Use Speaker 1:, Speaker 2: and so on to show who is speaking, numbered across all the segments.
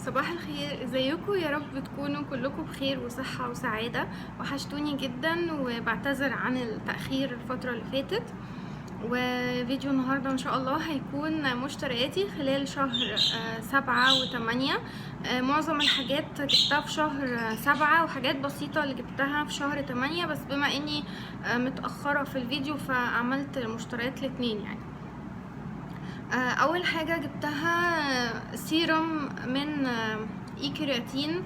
Speaker 1: صباح الخير، ازيكم؟ يا رب تكونوا كلكم بخير وصحة وسعادة. وحشتوني جدا وبعتذر عن التأخير الفترة اللي فاتت. وفيديو النهاردة ان شاء الله هيكون مشترياتي خلال شهر 7 و8. معظم الحاجات جبتها في شهر 7 وحاجات بسيطة اللي جبتها في شهر 8، بس بما اني متأخرة في الفيديو فعملت مشتريات الاتنين يعني. اول حاجه جبتها سيروم من اي كرياتين،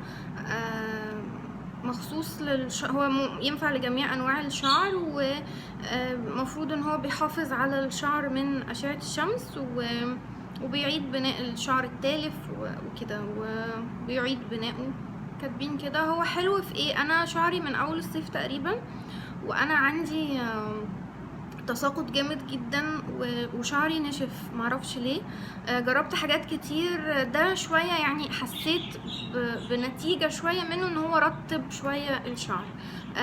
Speaker 1: مخصوص هو ينفع لجميع انواع الشعر، ومفروض ان هو بيحافظ على الشعر من اشعه الشمس وبيعيد بناء الشعر التالف وكده، وبيعيد بناؤه. كاتبين كده. هو حلو في ايه؟ انا شعري من اول الصيف تقريبا وانا عندي تساقط جامد جدا وشعري نشف، معرفش ليه. جربت حاجات كتير، ده شوية يعني حسيت بنتيجة شوية منه ان هو رطب شوية الشعر.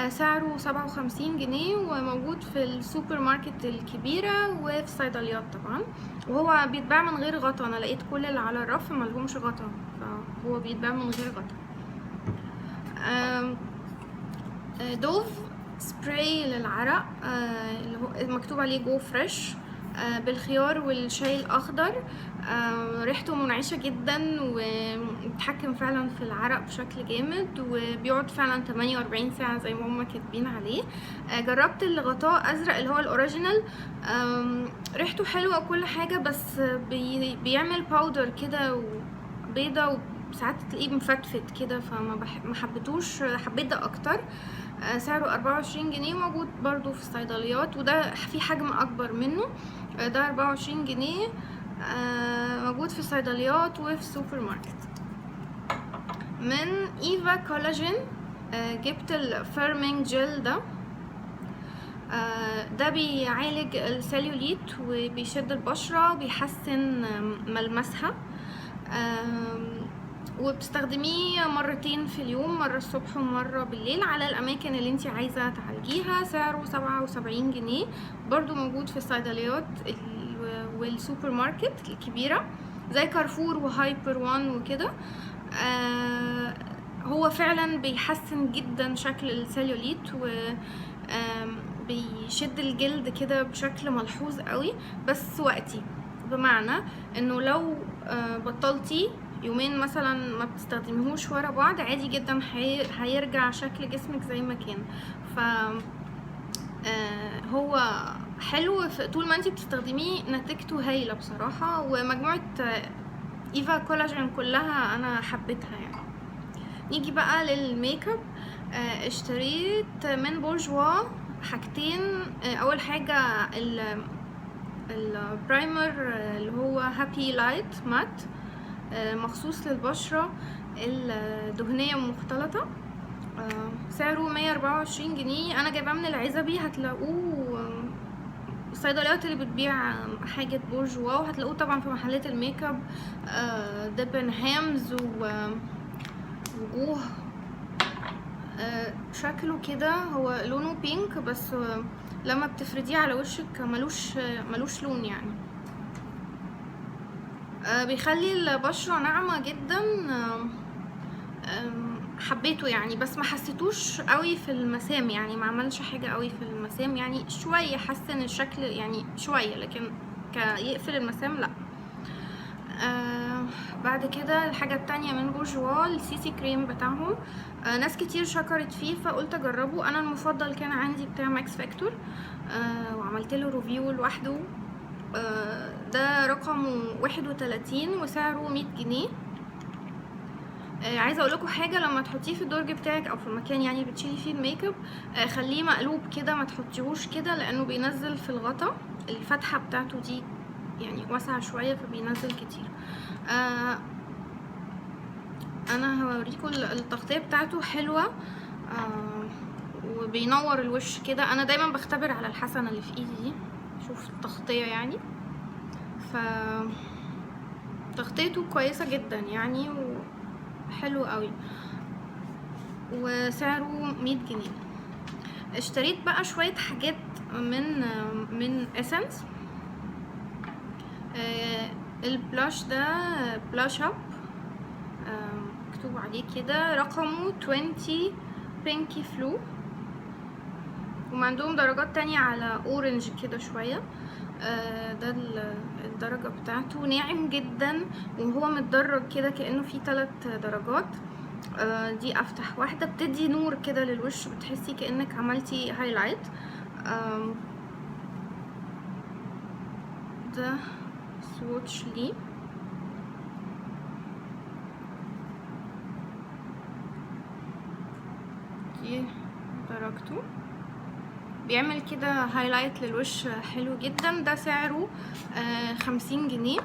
Speaker 1: سعره 57 جنيه وموجود في السوبر ماركت الكبيرة وفي الصيدليات طبعا، وهو بيتباع من غير غطا. انا لقيت كل اللي على الرف ملهمش غطا، فهو بيتباع من غير غطا. دوف سبراي للعرق، اللي هو مكتوب عليه جو فريش، بالخيار والشاي الاخضر. ريحته منعشة جدا وبيتحكم فعلا في العرق بشكل جامد، وبيقعد فعلا 48 ساعة زي ما هما كاتبين عليه. جربت اللي غطاه ازرق اللي هو الاوريجينال، ريحته حلوة وكل حاجة، بس بيعمل باودر كده وبيضة، ساعات تلاقيه مفتفت كده، ما حبيتوش، حبيت ده اكتر. سعره 24 جنيه، موجود برضو في الصيدليات، وده في حجم اكبر منه. ده 24 جنيه، موجود في الصيدليات وفي السوبر ماركت. من ايفا كولاجين جبت الفيرمينج جل ده. ده بيعالج السيلوليت وبيشد البشرة وبيحسن ملمسها، وبتستخدميه مرتين في اليوم، مرة الصبح ومرة بالليل، على الأماكن اللي انتي عايزة تعالجيها. سعره 77 جنيه، برضو موجود في الصيدليات والسوبر ماركت الكبيرة زي كارفور وهايبر وان وكده. هو فعلا بيحسن جدا شكل السيلوليت بيشد الجلد كده بشكل ملحوظ قوي، بس وقتي. بمعنى انه لو بطلتي يومين مثلا ما بتستخدميهوش ورا بعض، عادي جدا هيرجع شكل جسمك زي ما كان. ف هو حلو طول ما انتي بتستخدميه، نتيجته هايله بصراحه. ومجموعه ايفا كولاجين كلها انا حبيتها يعني. نيجي بقى للميك اب. اشتريت من بورجوا حاجتين. اول حاجه البرايمر اللي هو هابي لايت مات، مخصوص للبشرة الدهنية المختلطة. سعره 124 جنيه. انا جايباه من العزبي، هتلاقوه الصيدليات اللي بتبيع حاجة بورجوا، وهتلاقوه طبعا في محلات الميك اب، ديبنهامز وجوه. شكله كده هو لونه بينك، بس لما بتفرديه على وشك ملوش لون يعني. بيخلي البشرة ناعمة جدا. حبيته يعني، بس ما حسيتوش قوي في المسام يعني، ما عملش حاجة قوي في المسام يعني، شوية حسن الشكل يعني شوية، لكن يقفل المسام لا. بعد كده الحاجة التانية من بورجوا السيسي كريم بتاعهم. ناس كتير شكرت فيه فقلت اجربه. انا المفضل كان عندي بتاع ماكس فاكتور، وعملت له ريفيو لوحده. ده رقمه 31 وسعره 100 جنيه. عايزه اقول لكم حاجه، لما تحطيه في الدرج بتاعك او في المكان يعني بتشيلي فيه الميك اب، خليه مقلوب كده، ما تحطيهوش كده، لانه بينزل في الغطا. الفتحه بتاعته دي يعني واسعه شويه فبينزل كتير. انا هوريكم التغطيه بتاعته حلوه، وبينور الوش كده. انا دايما بختبر على الحسنه اللي في ايدي دي، شوف التغطيه يعني. ف تغطيته كويسه جدا يعني وحلو قوي، وسعره 100 جنيه. اشتريت بقى شويه حاجات من اسنس. البلاش ده بلاش اب، مكتوب عليه كده رقمه 20 بينكي فلو، وعندهم درجات تانية على اورنج كده شوية. ده الدرجة بتاعته ناعم جدا، وهو متدرج كده كأنه فيه 3 درجات. دي افتح واحدة، بتدي نور كده للوش، بتحسي كأنك عملتي هايلايت. ده سواتش ليه، دي درجته، بيعمل كده هايلايت للوش حلو جدا. ده سعره 50 جنيه.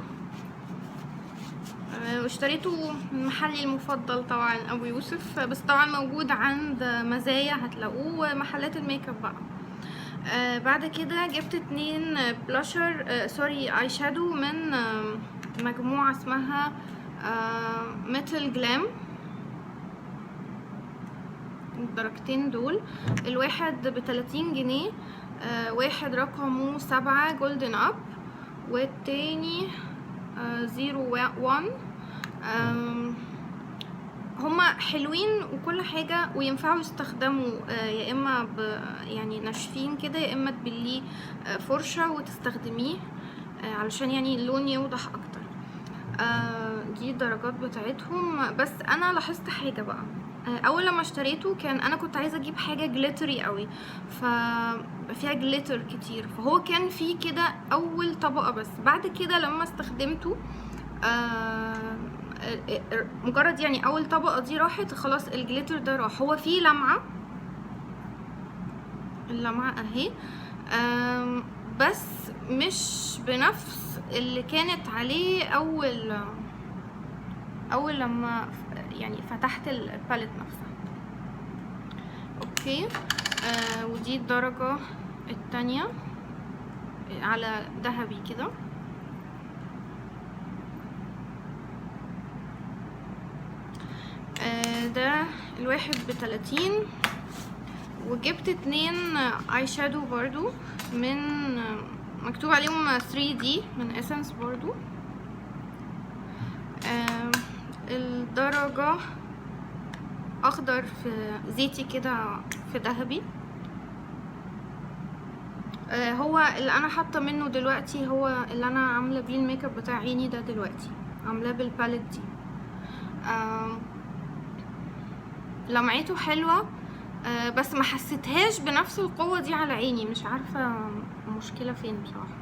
Speaker 1: واشتريته من محلي المفضل طبعا ابو يوسف، بس طبعا موجود عند مزايا هتلاقوه محلات الميك اب بقى. بعد كده جبت 2 بلاشر اي شادو من مجموعة اسمها ميتل جلام. الدرجتين دول الواحد ب30 جنيه. واحد رقمه 7 جولدن اب، والتاني 01. هما حلوين وكل حاجة، وينفعوا يستخدموا يا اما يعني ناشفين كده، يا اما تبليه فرشة وتستخدميه علشان يعني اللون يوضح اكتر. دي الدرجات بتاعتهم. بس انا لاحظت حاجة بقى، اول لما اشتريته انا كنت عايزه اجيب حاجه جليتري قوي، فيها جليتر كتير، فهو كان فيه كده اول طبقه بس. بعد كده لما استخدمته مجرد يعني اول طبقه دي راحت خلاص، الجليتر ده راح. هو فيه لمعه، اللمعه اهي، بس مش بنفس اللي كانت عليه اول لما يعني فتحت الباليت نفسها. اوكي. ودي الدرجة التانية على ذهبي كده. ده الواحد ب30. وجبت 2 اي شادو برضو من مكتوب عليهم 3D من اسنس برضو. الدرجة اخضر في زيتي كده في ذهبي. هو اللي انا حاطه منه دلوقتي، هو اللي انا عامله بيه الميك اب بتاع عيني ده دلوقتي، عاملاه بالباليت دي. لمعته حلوه، بس ما حسيتهاش بنفس القوه دي على عيني. مش عارفه المشكله فين بصراحه،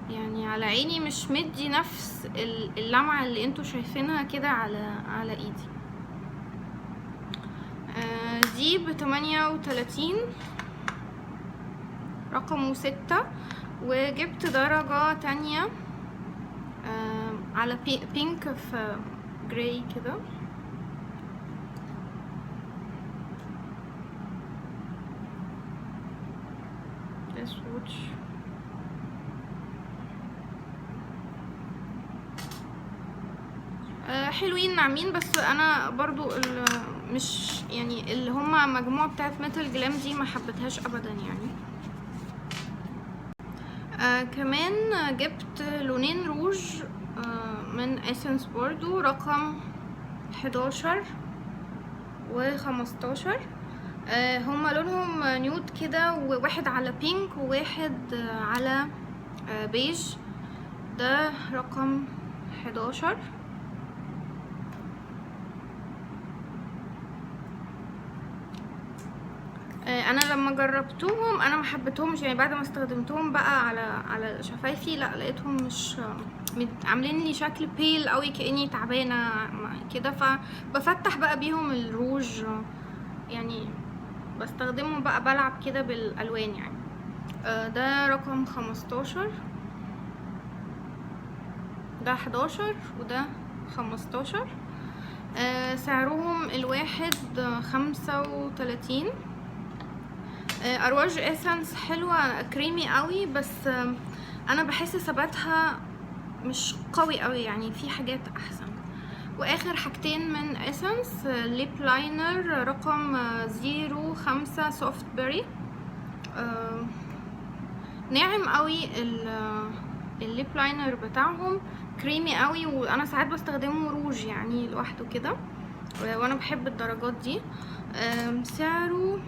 Speaker 1: يعني على عيني مش مدي نفس اللمعه اللي انتوا شايفينها كده على ايدي. دي ب38، رقمه 6. وجبت درجة تانية على بينك في جراي كده. ده سواتش. حلوين ناعمين، بس انا برضو مش يعني اللي هما مجموعة بتاعت ميتل جلام دي ما حبتهاش ابدا يعني. كمان جبت لونين روج من اسنس برضو، رقم 11 و15. هما لونهم نيود كده، وواحد على بينك وواحد على بيج. ده رقم 11. انا لما جربتهم انا ما حبيتهمش، يعني بعد ما استخدمتهم بقى على شفايفي، لا لقيتهم مش عاملين لي شكل بيل قوي كاني تعبانه كده، فبفتح بقى بيهم الروج، يعني بستخدمهم بقى بلعب كده بالالوان يعني. ده رقم 15، ده 11 وده 15. سعرهم الواحد 35. ارواج اسنس حلوه كريمي قوي، بس انا بحس ثباتها مش قوي قوي، يعني في حاجات احسن. واخر حاجتين من اسنس ليب لاينر رقم 05 سوفت بيري. ناعم قوي الليب لاينر بتاعهم، كريمي قوي، وانا ساعات بستخدمه روج يعني لوحده كده، وانا بحب الدرجات دي. سعره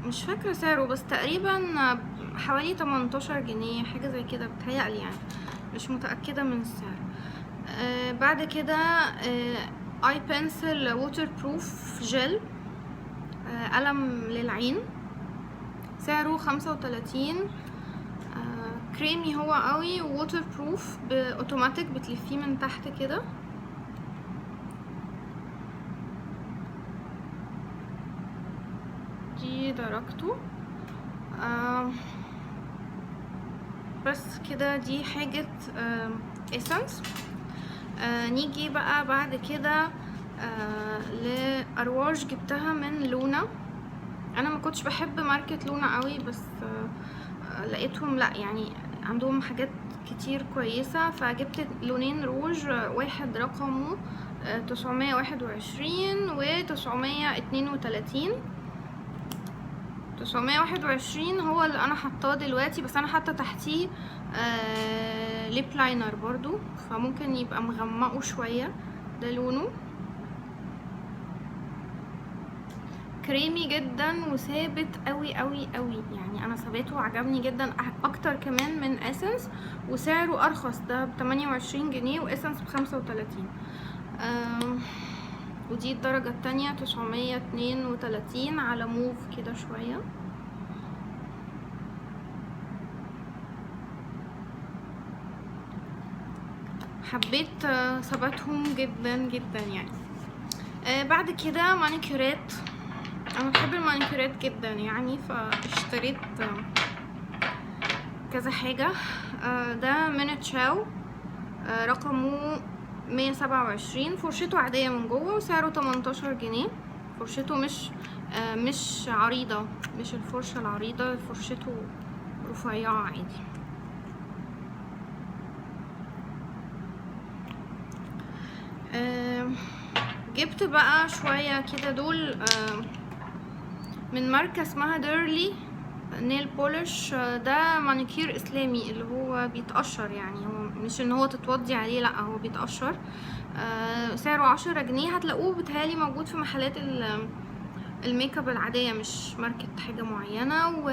Speaker 1: مش فاكرة سعره، بس تقريبا حوالي 18 جنيه حاجة زي كده بتهيألي، يعني مش متأكدة من السعر. بعد كده اي بنسل ووتر بروف جل، قلم للعين، سعره 35. كريمي هو قوي، ووتر بروف باوتوماتيك، بتلفيه من تحت كده. دي درجته. بس كده دي حاجة اسنس. نيجي بقى بعد كده لأرواج جبتها من لونا. انا ما كنتش بحب ماركة لونا قوي، بس لقيتهم لا يعني عندهم حاجات كتير كويسة، فجبت لونين روج، واحد رقمه 921 و 932. 921 هو اللي انا حطاه دلوقتي، بس انا حاطه تحتيه ليب لاينر برضو، فممكن يبقى مغمقه شويه. ده لونه كريمي جدا وثابت قوي قوي قوي، يعني انا ثباته عجبني جدا اكتر كمان من اسنس، وسعره ارخص، ده ب 28 جنيه واسنس ب 35. ودي الدرجة التانية 932 على موف كده شوية. حبيت ثباتهم جدا جدا يعني. بعد كده مانيكيرات، انا بحب المانيكيرات جدا يعني، فاشتريت كذا حاجة. ده من تشاو، رقمه 127، فرشته عادية من جوه وسعره 18 جنيه. فرشته مش عريضة، مش الفرشة العريضة، فرشته رفيعة عادي. جبت بقى شوية كده دول من ماركة اسمها ديرلي نيل بولش. ده مانيكير اسلامي اللي هو بيتقشر، يعني هو مش ان هو تتوضي عليه، لا هو بيتقشر. سعره 10 جنيه، هتلاقوه بتهيالي موجود في محلات الميك اب العادية، مش ماركة حاجة معينة. و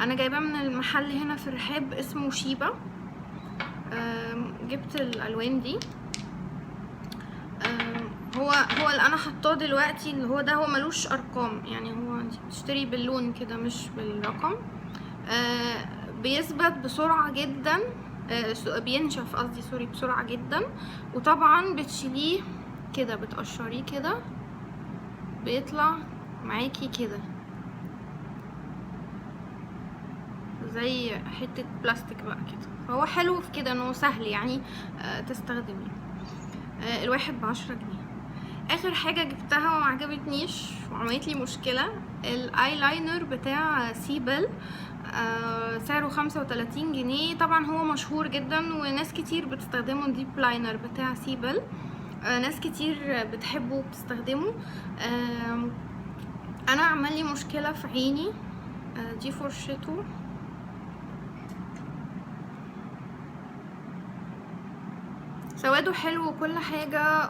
Speaker 1: انا جايباه من المحل هنا في الرحاب اسمه شيبا. جبت الالوان دي. هو اللي انا حطاه دلوقتي، اللي هو ده هو ملوش ارقام، يعني هو انت بتشتري باللون كده مش بالرقم. بيثبت بسرعة جدا، بينشف قصدي، سوري، بسرعة جدا. وطبعا بتشيليه كده، بتقشريه كده، بيطلع معاكي كده زي حتة بلاستيك بقى كده. فهو حلو في كده انه سهل يعني تستخدميه. الواحد ب10 جنيه. اخر حاجة جبتها وما عجبتنيش وعملت لي مشكلة، الايلاينر بتاع سيبل. سعره 35 جنيه. طبعا هو مشهور جدا وناس كتير بتستخدمه، الديب لاينر بتاع سيبل. ناس كتير بتحبه وبتستخدمه. انا عمل لي مشكلة في عيني. دي فرشته، سواده حلو وكل حاجة،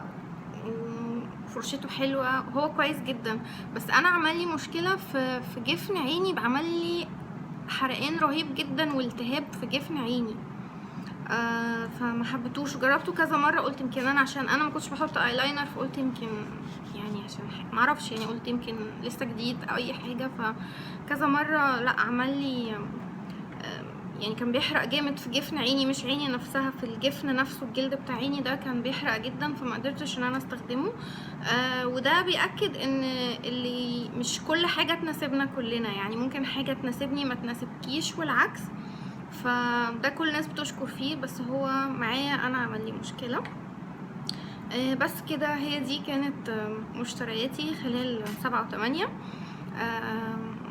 Speaker 1: فرشته حلوة، هو كويس جدا، بس انا عمل لي مشكلة في جفن عيني، بعمل لي حرقان رهيب جدا والتهاب في جفن عيني. فما حبيتوش، جربته كذا مرة، قلت يمكن انا عشان انا ما كنتش بحط ايلاينر، فقلت يمكن يعني عشان ما اعرفش، يعني قلت يمكن لسه جديد او اي حاجة، فكذا مرة لا عمل لي يعني كان بيحرق جامد في جفن عيني، مش عيني نفسها، في الجفن نفسه، الجلد بتاع عيني ده كان بيحرق جدا، فما قدرتش ان انا استخدمه. وده بيأكد ان اللي مش كل حاجة تناسبنا كلنا، يعني ممكن حاجة تناسبني ما تناسبكيش والعكس، فده كل الناس بتشكر فيه، بس هو معايا انا عمل لي مشكلة. بس كده، هي دي كانت مشترياتي خلال 7 و8.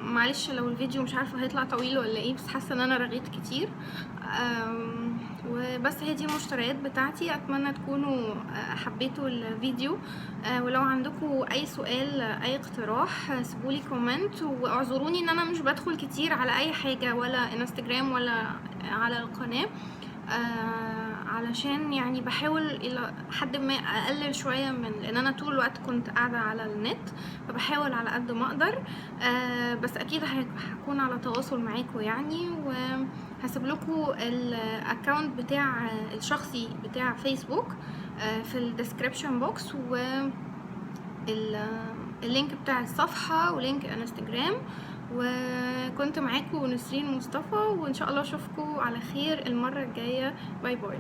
Speaker 1: معلش لو الفيديو مش عارفه هيطلع طويل ولا ايه، بس حاسه ان انا رغيت كتير. وبس هي دي المشتريات بتاعتي. اتمنى تكونوا حبيتوا الفيديو. ولو عندكم اي سؤال، اي اقتراح، سيبولي كومنت، واعذروني ان انا مش بدخل كتير على اي حاجه، ولا انستجرام ولا على القناه. علشان يعني بحاول الى حد ما اقلل شويه من، لان انا طول الوقت كنت قاعده على النت، فبحاول على قد ما اقدر. بس اكيد هكون على تواصل معاكم يعني، وهسيب لكم الاكونت بتاع الشخصي بتاع فيسبوك في الديسكريبشن بوكس، و اللينك بتاع الصفحة ولينك انستجرام. وكنت معاكم نسرين مصطفى، وان شاء الله اشوفكم على خير المرة الجاية. باي باي.